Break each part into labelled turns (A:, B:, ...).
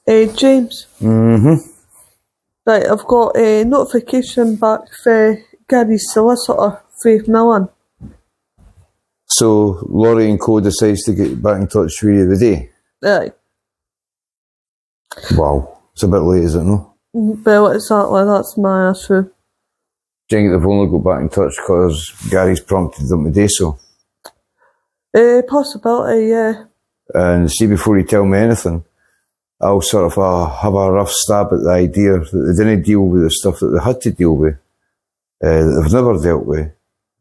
A: James.
B: Mm-hmm.
A: Right, I've got a notification back for Gary's solicitor, Faith Millen.
B: So Laurie and Co decides to get back in touch with you today.
A: Aye.
B: Wow, it's a bit late, is it, no?
A: Well, exactly, that's my issue.
B: Do you think they've only got back in touch because Gary's prompted them to do so?
A: Possibility, yeah.
B: And see, before you tell me anything, I'll sort of have a rough stab at the idea that they didn't deal with the stuff that they had to deal with, that they've never dealt with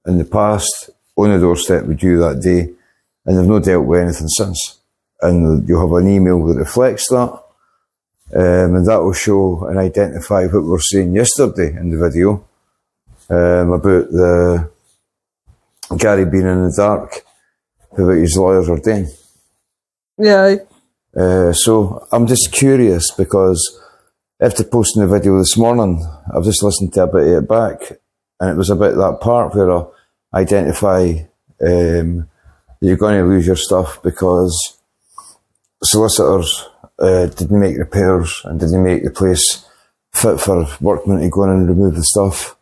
B: in the past, on the doorstep with you that day, and they've not dealt with anything since. And you'll have an email that reflects that, and that will show and identify what we were saying yesterday in the video, about the Gary being in the dark, what his lawyers are doing.
A: Yeah.
B: So I'm just curious because after posting the video this morning, I've just listened to a bit of it back, and it was about that part where I identify that you're going to lose your stuff because solicitors didn't make repairs and didn't make the place fit for workmen to go in and remove the stuff.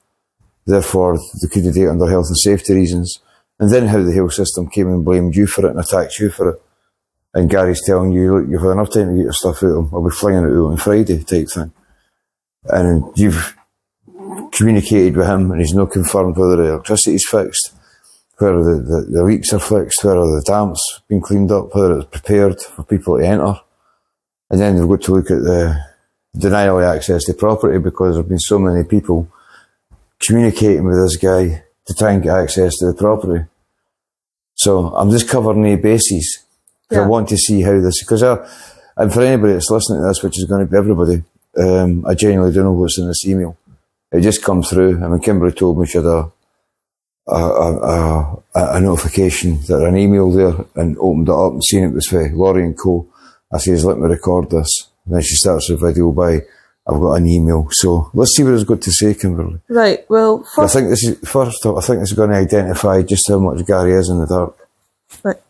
B: Therefore, they couldn't do it under health and safety reasons. And then how the health system came and blamed you for it and attacked you for it. And Gary's telling you, look, you've had enough time to get your stuff out of him. I'll be flinging it out on Friday type thing. And you've communicated with him and he's not confirmed whether the electricity's fixed, whether the leaks are fixed, whether the damp's been cleaned up, whether it's prepared for people to enter. And then they've got to look at the denial of access to property because there have been so many people communicating with this guy to try and get access to the property. So I'm just covering the bases. Yeah. I want to see how this, because and for anybody that's listening to this, which is going to be everybody, I genuinely don't know what's in this email. It just comes through. I mean, Kimberly told me she had a notification that an email there, and opened it up and seen it was for Laurie and Co. I says, let me record this. And then she starts the video by, I've got an email. So let's see what it's got to say, Kimberly.
A: Right, well,
B: I think this is going to identify just how much Gary is in the dark.
A: Right.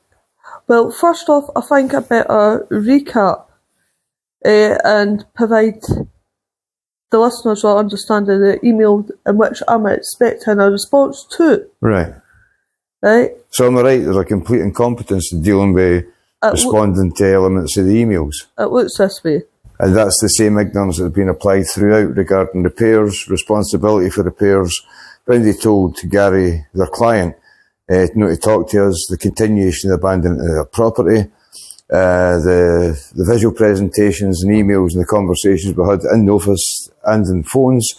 A: Well, first off, I think I better recap and provide the listeners with understanding the email in which I'm expecting a response to.
B: Right.
A: Right.
B: So am I right, there's a complete incompetence in dealing with responding to elements of the emails?
A: It looks this way.
B: And that's the same ignorance that's been applied throughout regarding repairs, responsibility for repairs. When they told Gary, their client, not to talk to us, the continuation of abandonment of their property, the visual presentations and emails and the conversations we had in the office and in phones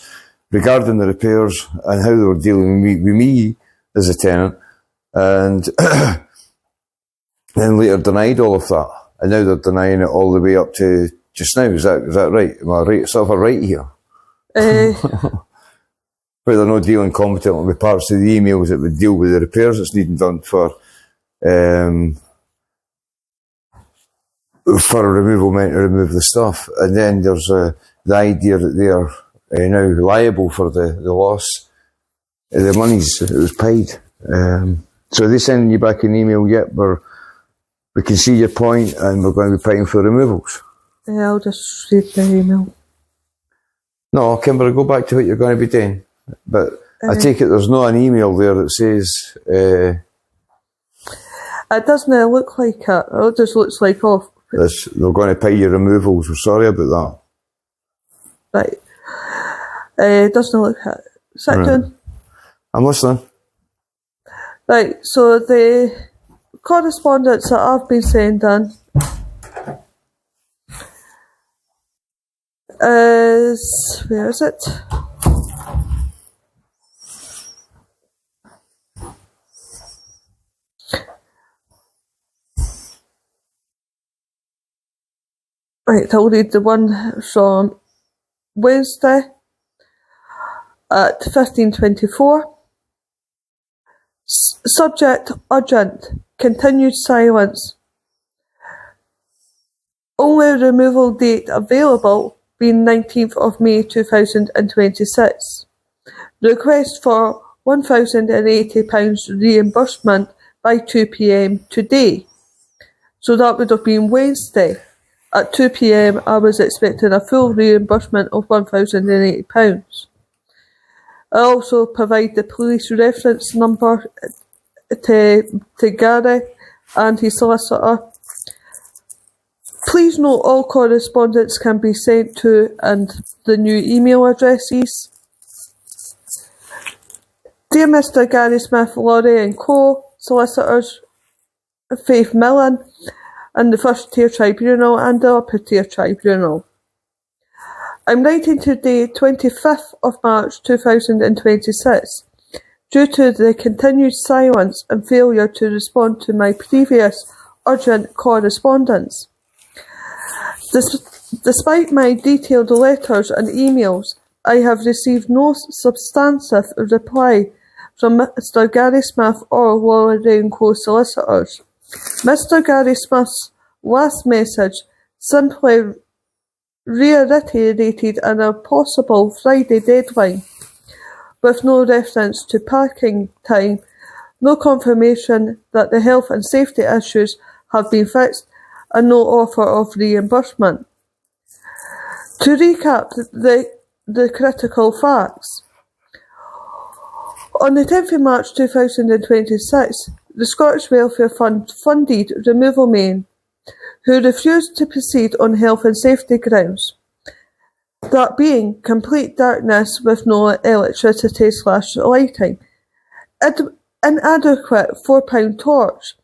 B: regarding the repairs and how they were dealing with me as a tenant, and then later denied all of that. And now they're denying it all the way up to just now. Is that right? Am I right? Sort of a right here? But they're not dealing competently with parts of the emails that would deal with the repairs that's needing done for removal men to remove the stuff. And then there's the idea that they are now liable for the loss of the monies that was paid. So are they sending you back an email yet where we can see your point and we're going to be paying for removals?
A: Yeah, I'll just read the email.
B: No, Kimber, go back to what you're going to be doing. But I take it there's not an email there that says...
A: it doesn't look like it. It just looks like,
B: they're going to pay your removals. We're sorry about
A: that. Right. It doesn't look like it. Second.
B: I'm listening.
A: Right, so the correspondence that I've been sending is... Where is it? Right, I'll read the one from Wednesday at 15:24. Subject urgent. Continued silence. Only removal date available being 19th of May 2026. Request for £1,080 reimbursement by 2 p.m. today. So that would have been Wednesday. at 2 p.m. I was expecting a full reimbursement of £1,080. I also provide the police reference number to Gary and his solicitor. Please note all correspondence can be sent to and the new email addresses. Dear Mr. Gary Smith, Laurie and Co. Solicitors, Faith Millen, and the First Tier Tribunal and the Upper Tier Tribunal. I'm writing today, 25th of March 2026, due to the continued silence and failure to respond to my previous urgent correspondence. Despite my detailed letters and emails, I have received no substantive reply from Mr. Gary Smith or Laurie & Co. Solicitors. Mr. Gary Smith's last message simply reiterated a possible Friday deadline, with no reference to parking time, no confirmation that the health and safety issues have been fixed, and no offer of reimbursement. To recap the critical facts, on the 10th of March 2026, the Scottish Welfare Fund funded removal men who refused to proceed on health and safety grounds, that being complete darkness with no electricity/lighting, inadequate £4 torch,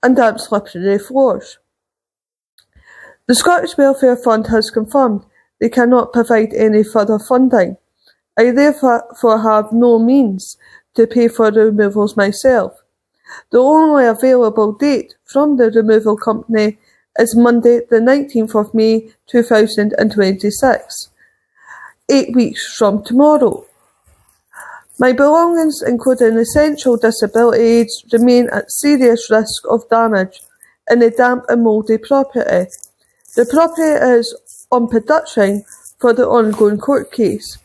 A: and damp slippery floors. The Scottish Welfare Fund has confirmed they cannot provide any further funding. I therefore have no means to pay for the removals myself. The only available date from the removal company is Monday the 19th of May 2026, 8 weeks from tomorrow. My belongings, including essential disability aids, remain at serious risk of damage in the damp and mouldy property. The property is on production for the ongoing court case.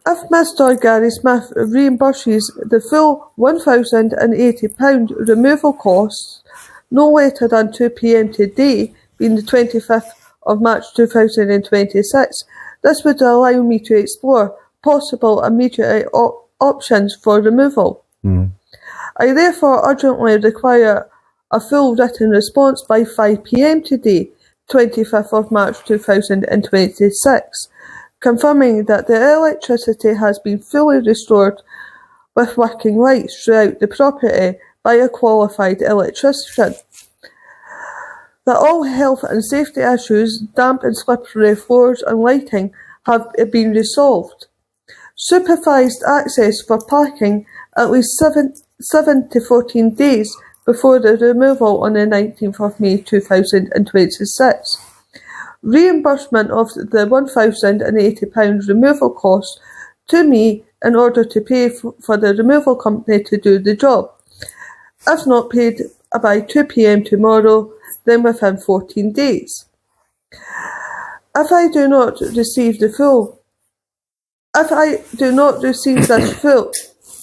A: If Mr. Gary Smith reimburses the full £1,080 removal costs no later than 2 p.m. today, being the 25th of March 2026, this would allow me to explore possible immediate options for removal. I therefore urgently require a full written response by 5 p.m. today, 25th of March 2026, confirming that the electricity has been fully restored with working lights throughout the property by a qualified electrician, that all health and safety issues, damp and slippery floors and lighting have been resolved, supervised access for parking at least 7 to 14 days before the removal on the 19th of May 2026. Reimbursement of the £1,080 removal cost to me in order to pay for the removal company to do the job. If not paid by 2 p.m. tomorrow, then within 14 days. If I do not receive this full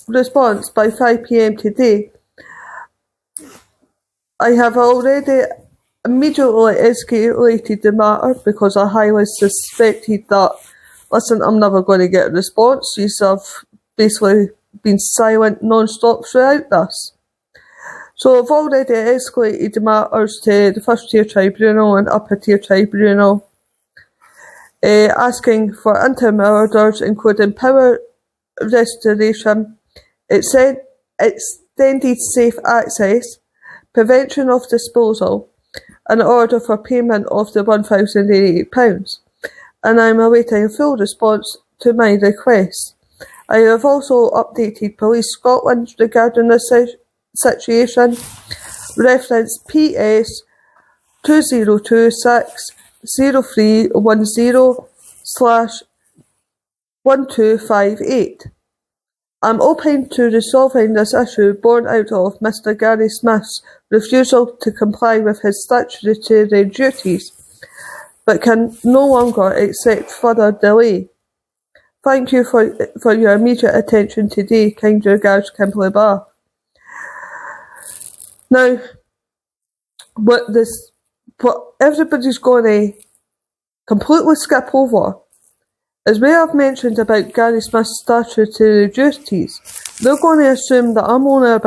A: response by 5 p.m. today, I have already immediately escalated the matter because I highly suspected that, listen, I'm never going to get a response. You have basically been silent non-stop throughout this. So I've already escalated the matters to the First Tier Tribunal and Upper Tier Tribunal, asking for interim orders including power restoration, extended safe access, prevention of disposal, an order for payment of the £1,080, and I am awaiting a full response to my request. I have also updated Police Scotland regarding this situation. Reference PS 2026-0310/1258. I'm open to resolving this issue born out of Mr. Gary Smith's refusal to comply with his statutory duties, but can no longer accept further delay. Thank you for your immediate attention today. Kind regards, Kimberley Barr. Now, what this what everybody's going to completely skip over is where I've mentioned about Gary Smith's statutory duties. They're going to assume that I'm only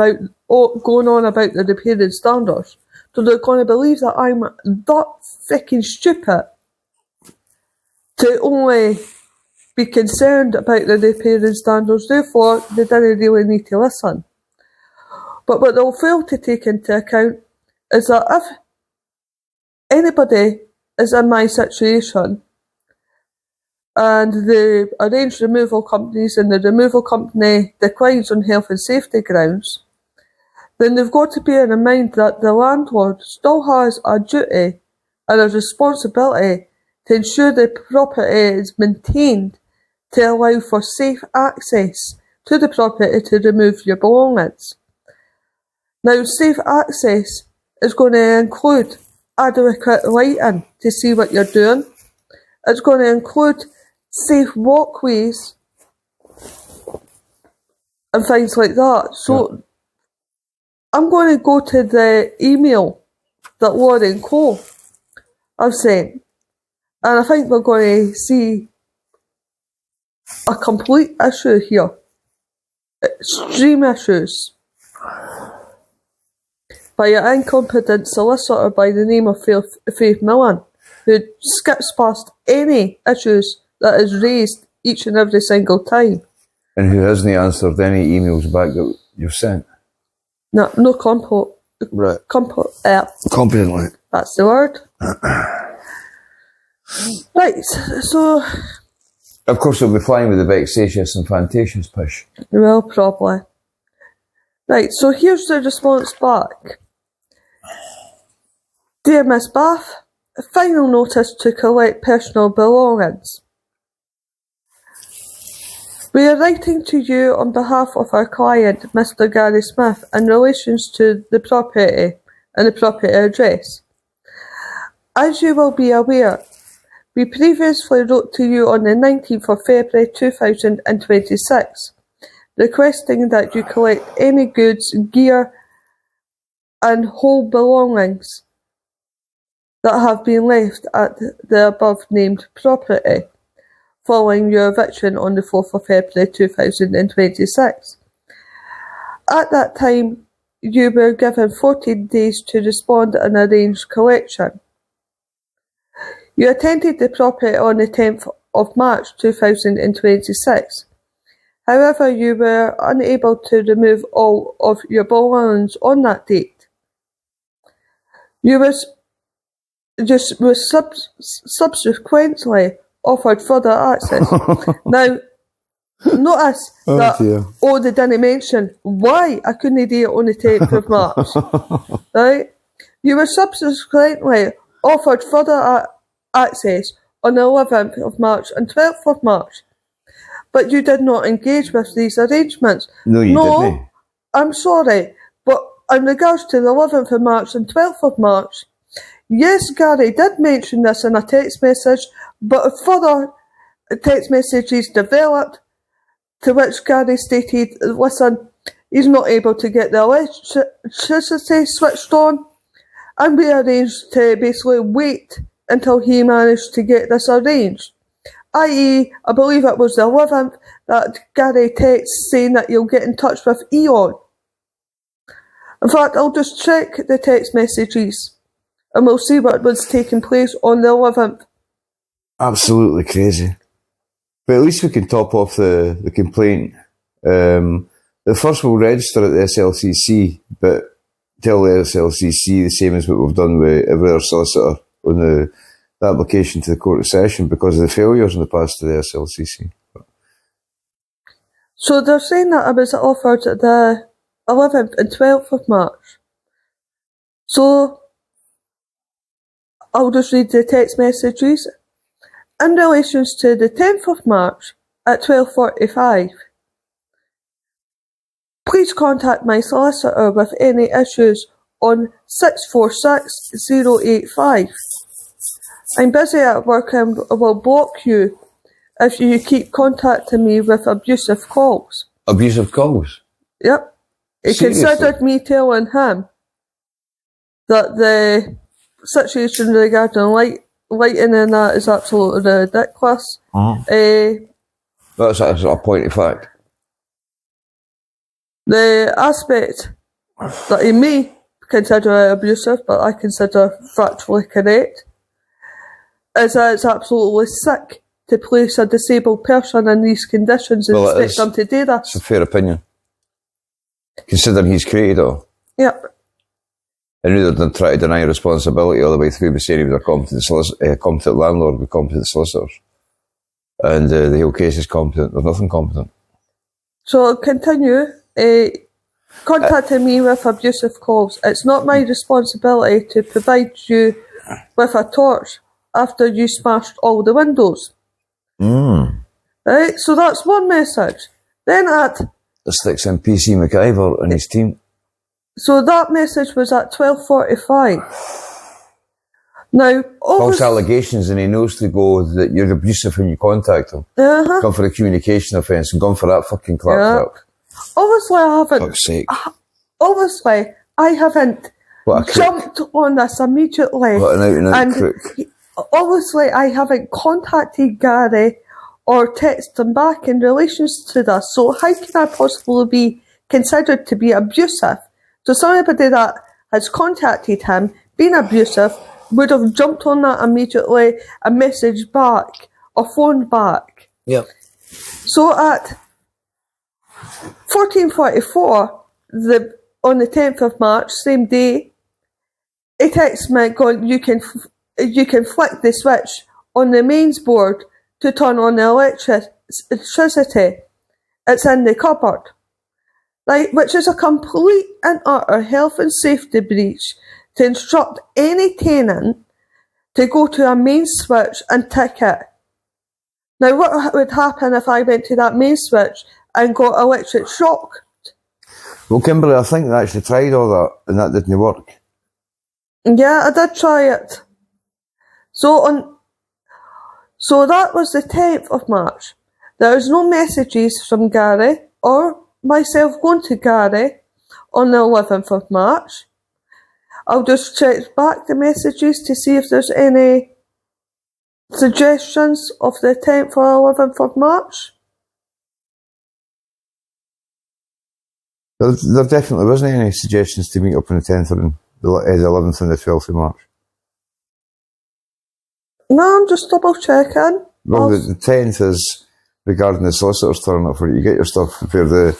A: going on about the repairing standards. So they're going to believe that I'm that freaking stupid to only be concerned about the repairing standards, therefore they didn't really need to listen. But what they'll fail to take into account is that if anybody is in my situation and the arranged removal companies and the removal company declines on health and safety grounds, then they've got to bear in mind that the landlord still has a duty and a responsibility to ensure the property is maintained to allow for safe access to the property to remove your belongings. Now, safe access is going to include adequate lighting to see what you're doing. It's going to include safe walkways and things like that. So, I'm going to go to the email that Lauren Cole have sent, and I think we're going to see a complete issue here. Extreme issues. By an incompetent solicitor by the name of Faith Millen, who skips past any issues that is raised each and every single time.
B: And who hasn't answered any emails back that you've sent?
A: No competently. That's the word. Right, so...
B: Of course, he'll be flying with the vexatious and fantastious push.
A: Well, probably. Right, so here's the response back. Dear Miss Bath, final notice to collect personal belongings. We are writing to you on behalf of our client, Mr. Gary Smith, in relation to the property and the property address. As you will be aware, we previously wrote to you on the 19th of February 2026, requesting that you collect any goods, gear and whole belongings that have been left at the above named property following your eviction on the 4th of February 2026. At that time, you were given 14 days to respond and arrange collection. You attended the property on the 10th of March 2026. However, you were unable to remove all of your belongings on that date. You were subsequently offered further access. Now, notice they didn't mention why I couldn't do it on the 10th of March. Right? You were subsequently offered further access on the 11th of March and 12th of March. But you did not engage with these arrangements.
B: No, you didn't.
A: I'm sorry, but in regards to the 11th of March and 12th of March, yes, Gary did mention this in a text message, but further text messages developed to which Gary stated, listen, he's not able to get the electricity switched on, and we arranged to basically wait until he managed to get this arranged. I.e., I believe it was the 11th that Gary texts saying that you'll get in touch with Eon. In fact, I'll just check the text messages and we'll see what was taking place on the 11th.
B: Absolutely crazy. But at least we can top off the complaint. The first we'll register at the SLCC, but tell the SLCC the same as what we've done with every other solicitor on the application to the Court of Session because of the failures in the past to the SLCC.
A: So they're saying that I was offered the 11th and 12th of March. So I'll just read the text messages. In relation to the 10th of March at 12:45, please contact my solicitor with any issues on 646-085. I'm busy at work and will block you if you keep contacting me with abusive calls.
B: Abusive calls?
A: Yep. He considered me telling him that the situation regarding lighting and that is absolutely ridiculous.
B: That's a point of fact.
A: The aspect that he may consider abusive, but I consider factually correct, is that it's absolutely sick to place a disabled person in these conditions and expect them to do this.
B: It's a fair opinion. Considering he's created it.
A: Yep.
B: And rather than try to deny responsibility all the way through by saying he was a competent landlord with competent solicitors. And the whole case is competent. There's nothing competent.
A: So I'll continue. Contacting me with abusive calls. It's not my responsibility to provide you with a torch after you smashed all the windows. Right, so that's one message. Then
B: The sticks in PC McIver and his team.
A: So that message was at 12:45. Now,
B: false allegations, and he knows to go that you're abusive when you contact him. Gone for a communication offence and gone for that fucking claptrap.
A: Obviously, I haven't.
B: Fuck's sake.
A: Obviously, I haven't jumped on this immediately.
B: What an out-and-out crook.
A: Obviously, I haven't contacted Gary or texted him back in relation to this. So how can I possibly be considered to be abusive? So somebody that has contacted him, been abusive, would have jumped on that immediately and messaged back or phoned back.
B: Yep.
A: So at 14:44, on the 10th of March, same day, he texts me going, you can flick the switch on the mains board to turn on the electricity. It's in the cupboard. Right, which is a complete and utter health and safety breach to instruct any tenant to go to a main switch and tick it. Now, what would happen if I went to that main switch and got electric shock?
B: Well, Kimberly, I think they actually tried all that and that didn't work.
A: Yeah, I did try it. So that was the 10th of March. There is no messages from Gary or myself going to Gary on the 11th of March. I'll just check back the messages to see if there's any suggestions of the 10th or 11th of March.
B: There definitely wasn't any suggestions to meet up on the 10th or the 11th and the 12th of March.
A: No, I'm just double checking.
B: Well, the 10th is regarding the solicitors turning up for you. You get your stuff for the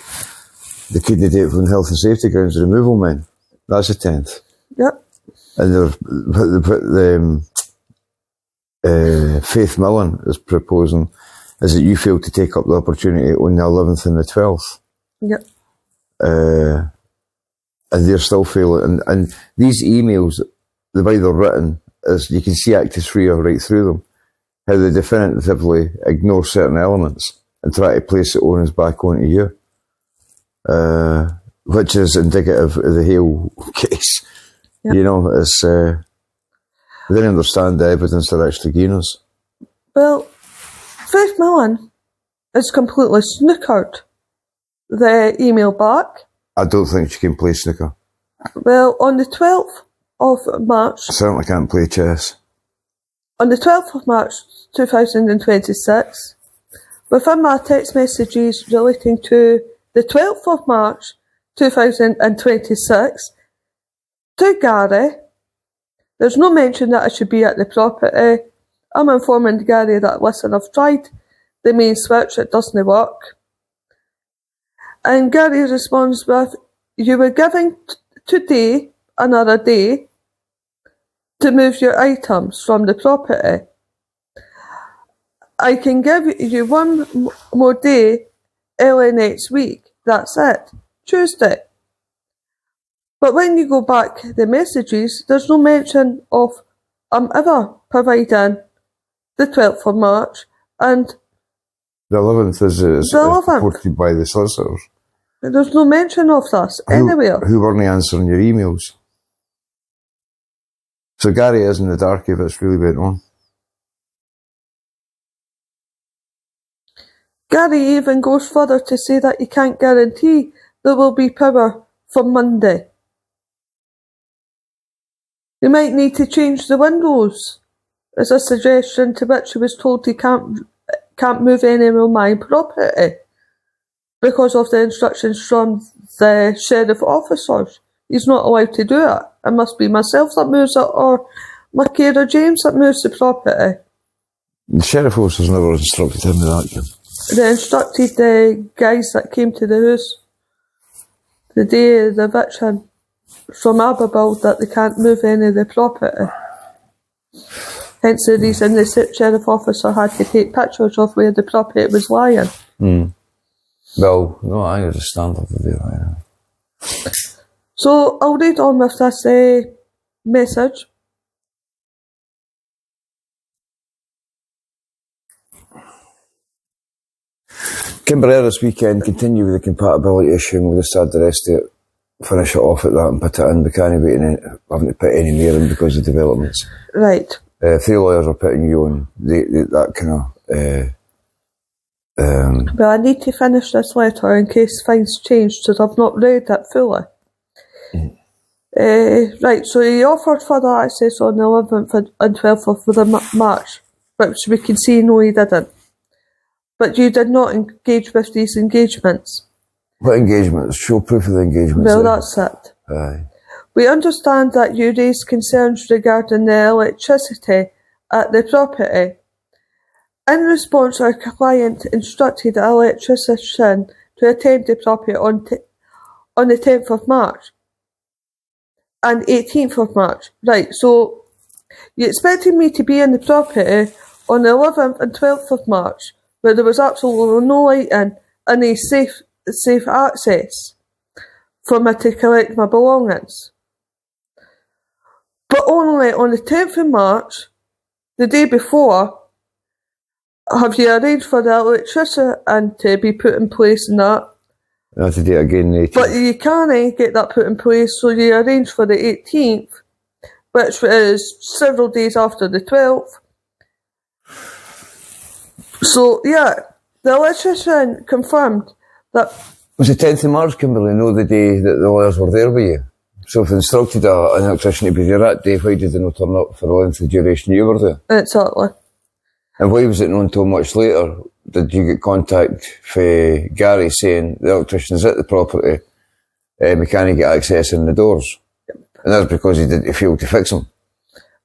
B: kidney date from health and safety grounds, removal men. That's the 10th.
A: Yep.
B: And Faith Millen is proposing is that you failed to take up the opportunity on the 11th and the 12th.
A: Yep.
B: And they're still failing. And these emails, the way they're written, is you can see Actus Reus right through them. How they definitively ignore certain elements and try to place the onus back onto you. Which is indicative of the Hale case. Yep. You know, it's they didn't understand the evidence they're actually giving us.
A: Well, Faith Millen has completely snookered the email back.
B: I don't think she can play snooker.
A: Well, on the 12th of March...
B: I certainly can't play chess.
A: On the 12th of March 2026, within my text messages relating to the 12th of March 2026, to Gary, there's no mention that I should be at the property. I'm informing Gary that, listen, I've tried the main switch, it doesn't work. And Gary responds with, you were given today another day to move your items from the property. I can give you one more day early next week. That's it. Tuesday. But when you go back the messages, there's no mention of ever providing the 12th of March and
B: the 11th is reported by the solicitors.
A: There's no mention of this anywhere.
B: Who weren't answering your emails. So Gary is in the dark if it's really went on.
A: Gary even goes further to say that he can't guarantee there will be power for Monday. You might need to change the windows, as a suggestion, to which he was told he can't move any of my property because of the instructions from the sheriff officers. He's not allowed to do it. It must be myself that moves it, or my carer James that moves the property.
B: The sheriff officers never instructed him with that, Jim.
A: They instructed the guys that came to the house the day of the eviction from Aberbuild that they can't move any of the property. Hence the reason the sheriff officer had to take pictures of where the property was lying.
B: Well, no, I understand what to do.
A: So I'll read on with this message.
B: Kimberley this weekend, continue with the compatibility issue, and we'll just add the rest of it, finish it off at that and put it in. We can't wait having to put any more in because of developments.
A: Right.
B: 3 lawyers are putting you on that kind of...
A: Well, I need to finish this letter in case things change, because I've not read it fully. Right, so he offered further access on the 11th and 12th of March, which we can see no he didn't. But you did not engage with these engagements.
B: What engagements? Show proof of the engagements.
A: Well, that's it.
B: Aye.
A: We understand that you raised concerns regarding the electricity at the property. In response, our client instructed the electrician to attend the property on the 10th of March and 18th of March. Right, so you expected me to be in the property on the 11th and 12th of March, where there was absolutely no lighting and a safe access for me to collect my belongings. But only on the 10th of March, the day before, have you arranged for the electrician to be put in place and that?
B: I have to do it again the 18th.
A: But you can't get that put in place, so you arranged for the 18th, which is several days after the 12th. So, yeah, the electrician confirmed that...
B: Was the 10th of March, Kimberley, no the day that the lawyers were there with you? So if they instructed an electrician to be there that day, why did they not turn up for the length of duration you were there?
A: Exactly.
B: And why was it not until much later did you get contact from Gary saying the electrician's at the property, we can't get access in the doors? And that's because he didn't fail to fix them.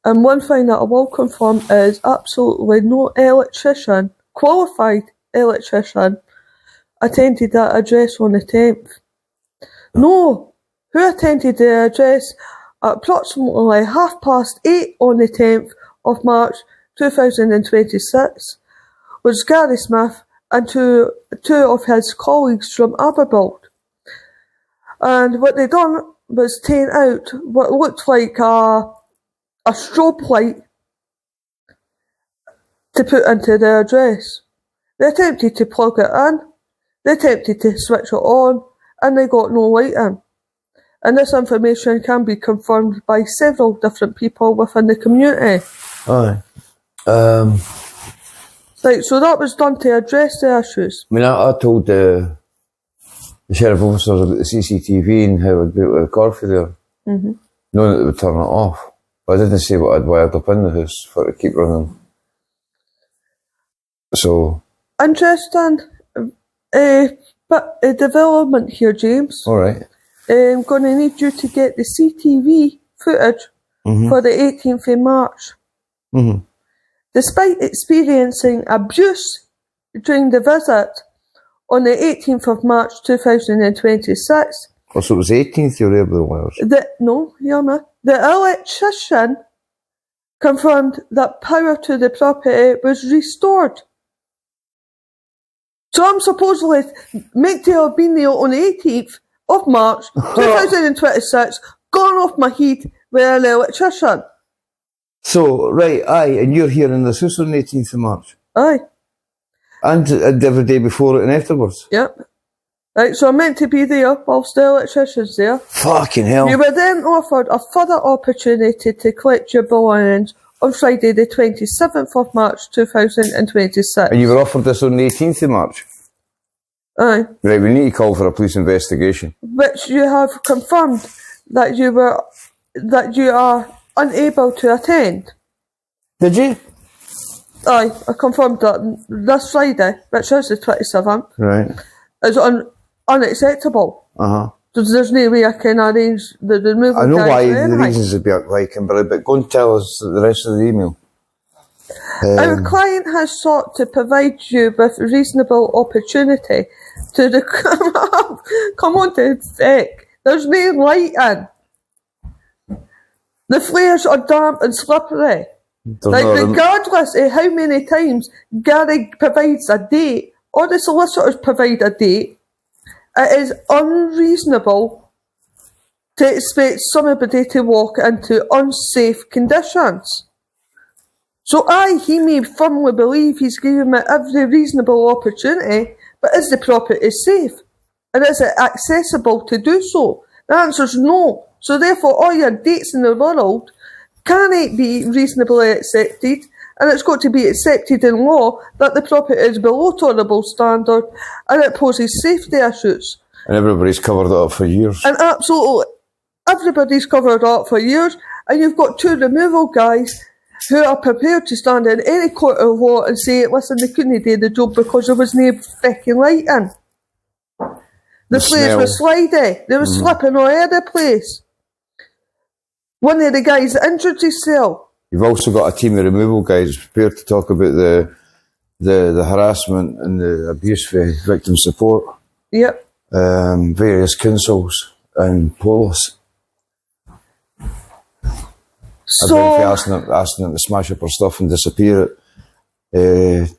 A: And one thing that I will confirm is absolutely no electrician, qualified electrician, attended that address on the 10th. No, who attended the address at approximately 8:30 on the 10th of March 2026 was Gary Smith and two of his colleagues from Aberbuild. And what they done was take out what looked like a strobe light to put into the address. They attempted to plug it in, they attempted to switch it on, and they got no lighting. And this information can be confirmed by several different people within the community.
B: Aye.
A: Right, so that was done to address the issues.
B: I mean, I told the sheriff officers about the CCTV and how I'd be able to record for there, knowing that they would turn it off. But I didn't say what I'd wired up in the house for it to keep running. So...
A: Interesting development here, James.
B: Alright.
A: I'm going to need you to get the CTV footage for the 18th of March. Despite experiencing abuse during the visit on the 18th of March 2026...
B: Oh, so it was the 18th you were there with the wires?
A: No, hear me. The electrician confirmed that power to the property was restored. So I'm supposedly meant to have been there on the 18th of March 2026, gone off my head with an electrician.
B: So, right, aye, and you're here in this house on the 18th of March?
A: Aye.
B: And every day before it and afterwards?
A: Yep. Right, so I'm meant to be there whilst the electrician's there.
B: Fucking hell.
A: You were then offered a further opportunity to collect your belongings on Friday the 27th of March 2026.
B: And you were offered this on the 18th of March?
A: Aye.
B: Right, we need to call for a police investigation.
A: Which you have confirmed that you are unable to attend.
B: Did you?
A: Aye, I confirmed that this Friday, which is the 27th,
B: Right.
A: is unacceptable. There's no way I can arrange the removal.
B: I know
A: guys
B: why
A: or
B: the
A: anything.
B: reasons would be like Kimberly, but go and tell us the rest of the email.
A: Our client has sought to provide you with reasonable opportunity to come on to deck. There's no light in. The flares are damp and slippery. Regardless of how many times Gary provides a date or the solicitors provide a date, it is unreasonable to expect somebody to walk into unsafe conditions. So he may firmly believe he's given me every reasonable opportunity, but is the property safe? And is it accessible to do so? The answer is no. So therefore all your dates in the world cannot be reasonably accepted, and it's got to be accepted in law that the property is below tolerable standard and it poses safety issues.
B: And everybody's covered it up for years.
A: And absolutely everybody's covered it up for years, and you've got two removal guys who are prepared to stand in any court of law and say, listen, they couldn't do the job because there was no freaking light in. The place was slidey. They were slipping all over the place. One of the guys injured himself.
B: You've also got a team of removal guys prepared to talk about the harassment and the abuse for victim support.
A: Yep.
B: Various councils and police.
A: So,
B: I've been asking them to smash up our stuff and disappear it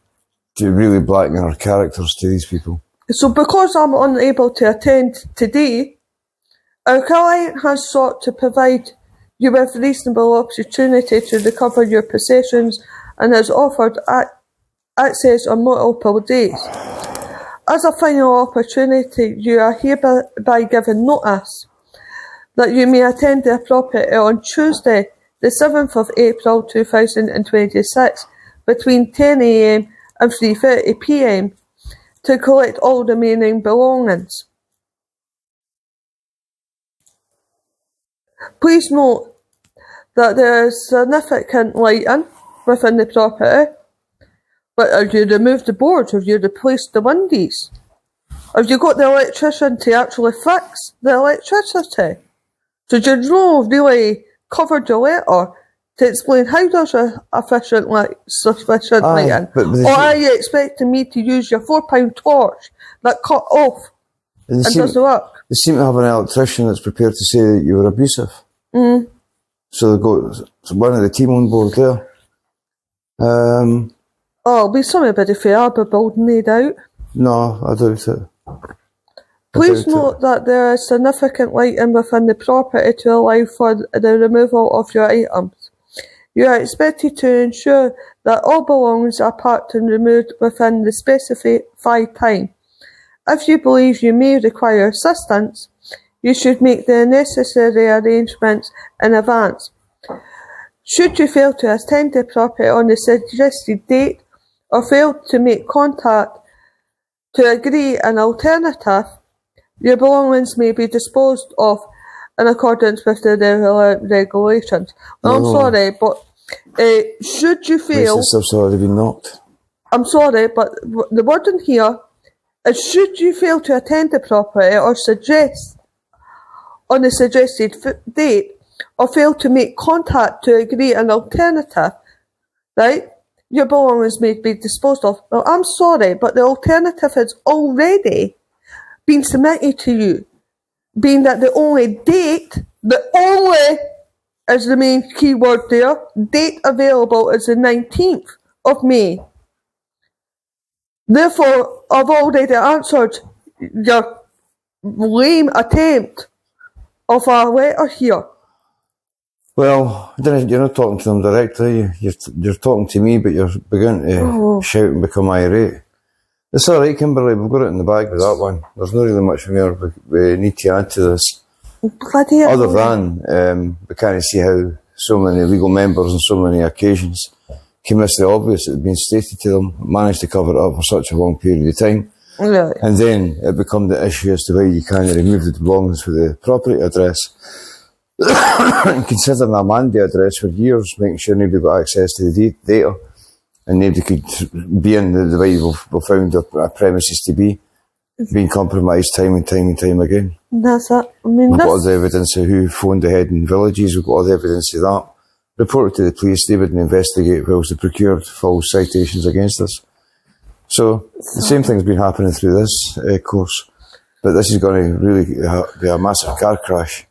B: to really blacken our characters to these people.
A: So because I'm unable to attend today, our client has sought to provide you with reasonable opportunity to recover your possessions and has offered access on multiple days. As a final opportunity, you are hereby given notice that you may attend the property on Tuesday, the 7th of April 2026, between 10 a.m. and 3:30 p.m. to collect all remaining belongings. Please note that there is significant lighting within the property. But have you removed the boards? Have you replaced the windows? Have you got the electrician to actually fix the electricity? Did you really covered your letter to explain how there's sufficient lighting? Or are you expecting me to use your £4 torch that cut off and doesn't work?
B: They seem to have an electrician that's prepared to say that you were abusive. So they've got one of the team on board there.
A: It'll be somebody for Aberbuild, no doubt.
B: No, I doubt it.
A: Please note that there is significant lighting within the property to allow for the removal of your items. You are expected to ensure that all belongings are packed and removed within the specified time. If you believe you may require assistance, you should make the necessary arrangements in advance. Should you fail to attend the property on the suggested date or fail to make contact to agree an alternative, your belongings may be disposed of in accordance with the regulations. No. I'm sorry, but should you fail...
B: Stuff's already been knocked.
A: I'm sorry, but the wording here is should you fail to attend the property or suggest on the suggested date or fail to make contact to agree an alternative, right, your belongings may be disposed of. Well, I'm sorry, but the alternative has already been submitted to you, being that the only date, the only is the main keyword there, date available is the 19th of May. Therefore, I've already answered your lame attempt of a letter here.
B: Well, you're not talking to them directly, you're talking to me, but you're beginning to shout and become irate. It's alright, Kimberly, we've got it in the bag with that one. There's not really much more we need to add to this.
A: Bloody
B: other than, we can't see how so many legal members on so many occasions came as the obvious that had been stated to them, managed to cover it up for such a long period of time.
A: Right.
B: And then it became the issue as to why you can't remove the belongings for the property address. And considering a Mandy address for years, making sure nobody got access to the data and nobody could be in the way we found our premises to be, being compromised time and time again.
A: That's it. I mean,
B: We've got all the evidence of who phoned ahead in villages, we've got all the evidence of that. Reported to the police, they wouldn't investigate whilst they procured false citations against us. So, the same thing's been happening through this course. But this is going to really be a massive car crash.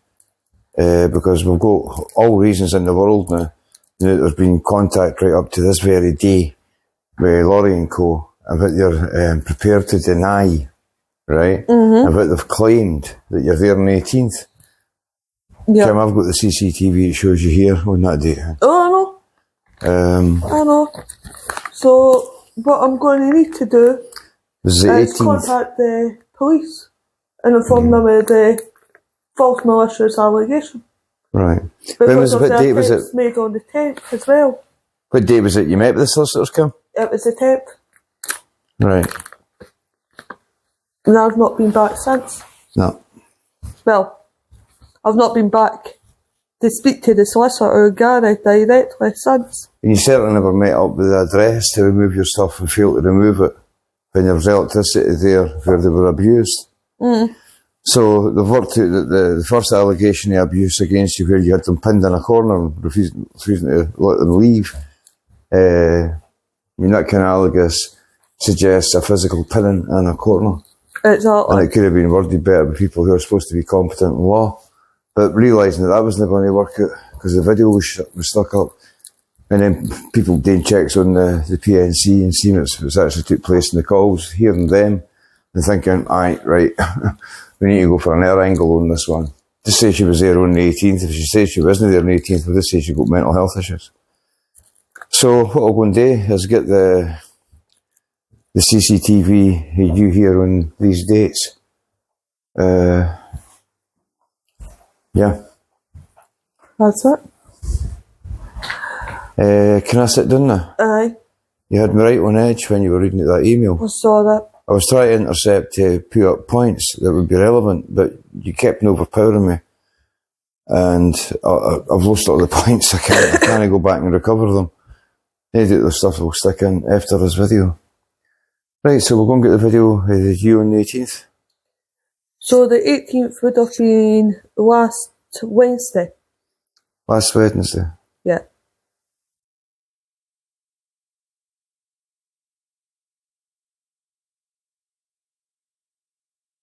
B: Because we've got all reasons in the world now. There's been contact right up to this very day with Laurie and Co. and what they're prepared to deny, right? And what they've claimed that you're there on the 18th.
A: yeah.
B: Kim, I've got the CCTV, it shows you here on that date.
A: Oh, I know. I know. So, what I'm going to need to do
B: Was the
A: is
B: 18th?
A: contact the police and inform them of the false malicious allegation.
B: Right.
A: Because of
B: What
A: the
B: date was it?
A: attempts made on the 10th as well.
B: What date was it you met with the solicitors, Kim?
A: It was the 10th.
B: Right.
A: And I've not been back since.
B: No.
A: Well, I've not been back to speak to the solicitor or Gary directly since.
B: And you certainly never met up with the address to remove your stuff and failed to remove it when there was electricity there where they were abused. So they've worked out that the first allegation of abuse against you, where you had them pinned in a corner and refusing to let them leave, I mean, that kind of allegation suggests a physical pinning in a corner.
A: Exactly.
B: And it could have been worded better by people who are supposed to be competent in law. But realising that wasn't going to work out because the video was stuck up. And then people doing checks on the PNC and seeing what's actually took place in the calls, hearing them and thinking, right, we need to go for an air angle on this one. Just say she was there on the 18th. If she says she wasn't there on the 18th, we'll just say she got mental health issues. So what I'll go and do is get the CCTV you hear on these dates. Yeah.
A: That's it.
B: Can I sit down now?
A: Aye.
B: You had me right on edge when you were reading that email.
A: I saw that.
B: I was trying to intercept to put up points that would be relevant, but you kept overpowering me. And I've lost all the points. I can't go back and recover them. Any of the stuff that will stick in after this video. Right, so we'll go and get the video of you on the 18th.
A: So the 18th would have been last Wednesday.
B: Last Wednesday.
A: Yeah.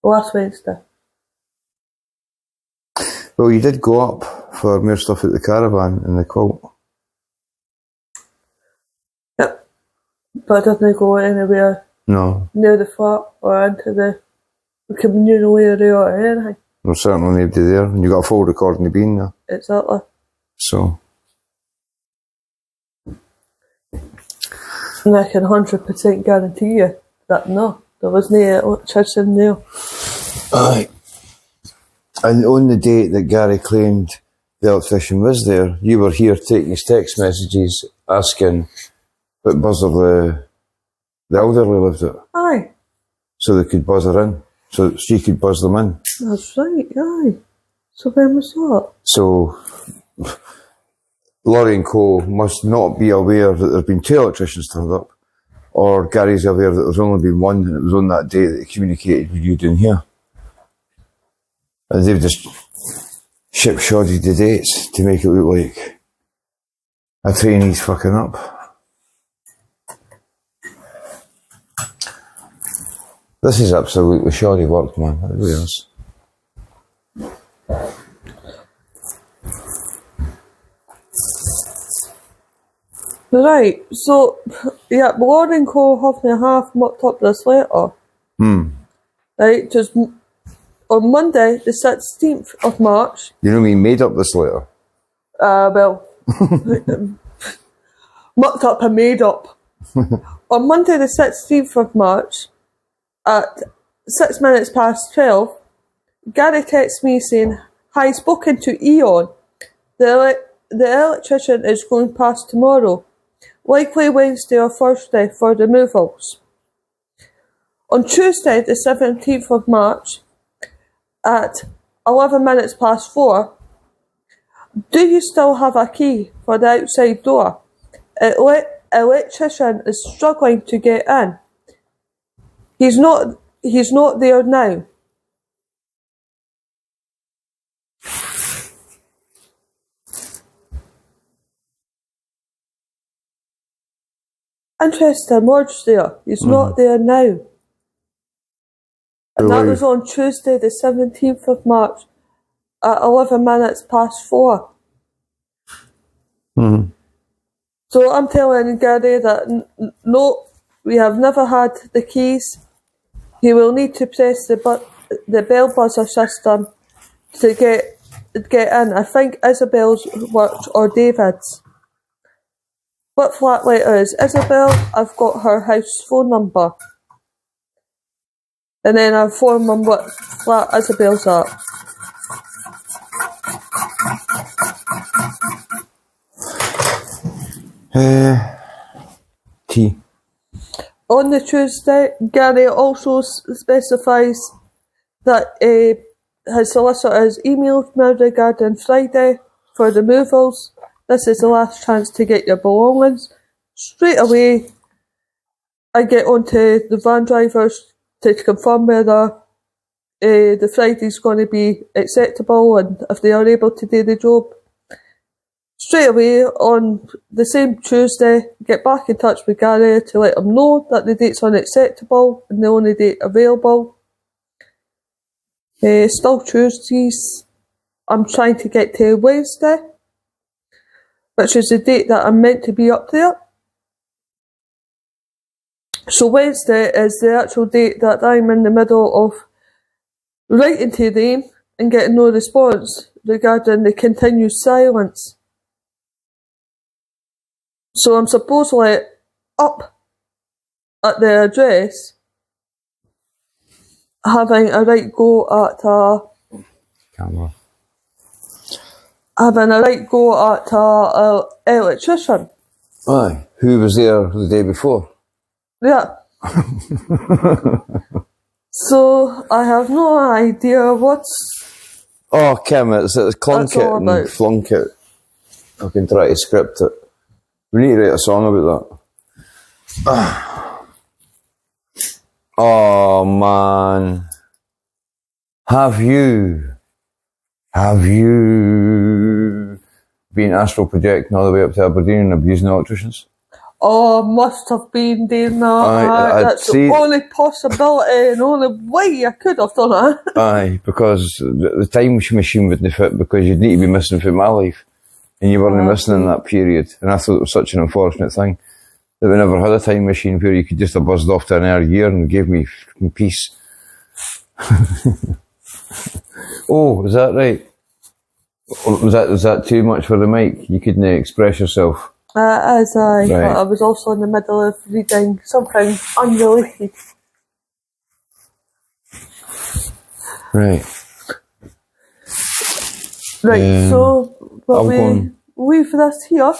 A: Last Wednesday.
B: Well, you did go up for more stuff at the caravan in the quilt.
A: Yep. But I didn't go anywhere
B: No,
A: near the flat or into the communal area or anything.
B: there's certainly nobody there. And you got a full recording of being there.
A: Exactly.
B: So,
A: And I can 100% guarantee you that no, there was no electrician there.
B: aye. And on the date that Gary claimed the electrician was there, you were here taking his text messages asking what buzzer the elderly lived at,
A: Aye,
B: so they could buzz her in, so she could buzz them in.
A: that's right, aye. So when was that?
B: So, Laurie and Co. must not be aware that there have been two electricians turned up, or Gary's aware that there's only been one, and it was on that day that he communicated with you down here. And they've just ship-shodded the dates to make it look like a trainee's fucking up. This is absolutely shoddy work, man. It really is.
A: Right, so, yeah, Lauren and Co. half mucked up this letter. Right, just on Monday, the 16th of March.
B: You know me, made up this letter.
A: Well, mucked up and made up. On Monday, the 16th of March, at 6 minutes past 12, Gary texts me saying, "Hi, spoken to Eon. The electrician is going past tomorrow, likely Wednesday or Thursday for removals." On Tuesday, the 17th of March, at 11 minutes past 4, Do you still have a key for the outside door? Electrician is struggling to get in. He's not there now. Interesting words there. He's not there now. And that was on Tuesday the 17th of March at 11 minutes past 4. So I'm telling Gary that no, we have never had the keys. He will need to press the bell buzzer system to get in. I think Isabel's worked or David's. What flat letter is Isabel? I've got her house phone number. And then I inform him what flat Isabel's at.
B: T.
A: On the Tuesday, Gary also specifies that his solicitors emailed me regarding Friday for the movals. This is the last chance to get your belongings. Straight away, I get onto the van drivers to confirm whether the Friday's going to be acceptable and if they are able to do the job. Straight away, on the same Tuesday, get back in touch with Gary to let him know that the date's unacceptable and the only date available. Still Tuesdays, I'm trying to get to Wednesday, which is the date that I'm meant to be up there. So Wednesday is the actual date that I'm in the middle of writing to them and getting no response regarding the continued silence. So I'm supposedly up at the address, having a right go at
B: Camera.
A: having a right go at a electrician.
B: Aye. Who was there the day before?
A: Yeah. So I have no idea what's...
B: Oh, Kim, it's clunk
A: That's
B: it
A: all
B: and
A: about.
B: flunk it. I can try to script it. We need to write a song about that. Oh, man. Have you been astral projecting all the way up to Aberdeen and abusing electricians?
A: Oh, must have been doing that. That's the only possibility and only way I could have done it.
B: Aye, because the time machine wouldn't fit because you'd need to be missing from my life. And you weren't missing in that period. And I thought it was such an unfortunate thing that we never had a time machine where you could just have buzzed off to an earlier year and gave me peace. Oh, is that right? Was that too much for the mic? You couldn't express yourself?
A: As
B: Right.
A: I was also in the middle of reading something unrelated.
B: Right.
A: Right, so
B: I'll
A: we
B: go on.
A: leave this here.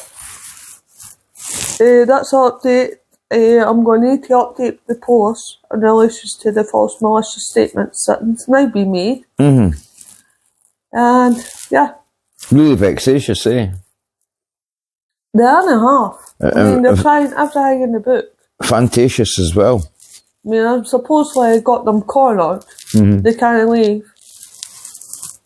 A: That's an update. I'm going to need to update the post in relation to the false malicious statements that's now been made.
B: Mm-hmm.
A: And yeah,
B: Really vexatious, eh?
A: they are and a half. I mean, they're trying everything in the book.
B: Fantasious as well.
A: I mean, I supposedly got them cornered. They can't leave.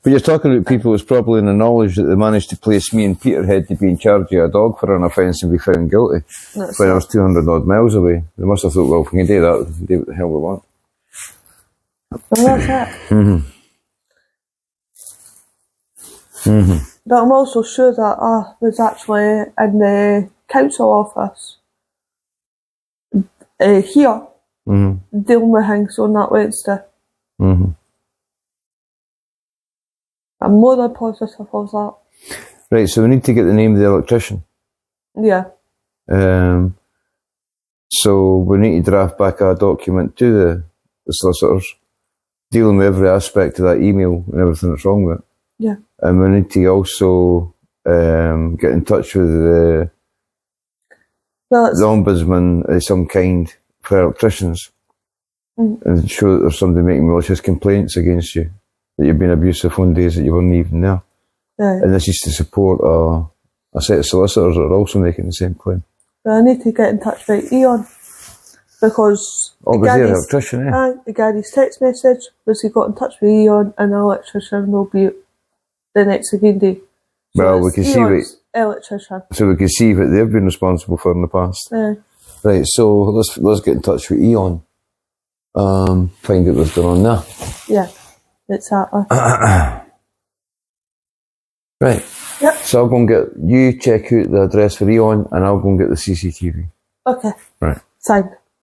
B: But you're talking about people who's probably in the knowledge that they managed to place me and Peterhead to be in charge of a dog for an offence and be found guilty
A: That's
B: when I was 200 odd miles away. They must have thought, well, if we can do that, we can do what the hell we want.
A: And that's it. But I'm also sure that I was actually in the council office here dealing with things on that Wednesday. I'm more than positive of that.
B: Right, so we need to get the name of the electrician.
A: Yeah.
B: So we need to draft back a document to the solicitors, dealing with every aspect of that email and everything that's wrong with it.
A: Yeah.
B: And we need to also get in touch with the ombudsman of some kind for electricians and show that there's somebody making malicious complaints against you, that you've been abusive on days that you weren't even there.
A: Right.
B: And this is to support a set of solicitors that are also making the same claim.
A: But I need to get in touch with Eon because
B: Oh, was there an electrician, eh?
A: the Gary's text message was he got in touch with Eon and the electrician will be the next again day. So
B: Well, we can see
A: Eon's electrician.
B: So we can see what they've been responsible for in the past. Right, so let's get in touch with Eon. Find out what's going on there.
A: Yeah, exactly.
B: Right.
A: Yep.
B: So I'll go and you check out the address for Eon and I'll go and get the CCTV.
A: Okay.
B: Right.
A: Signed.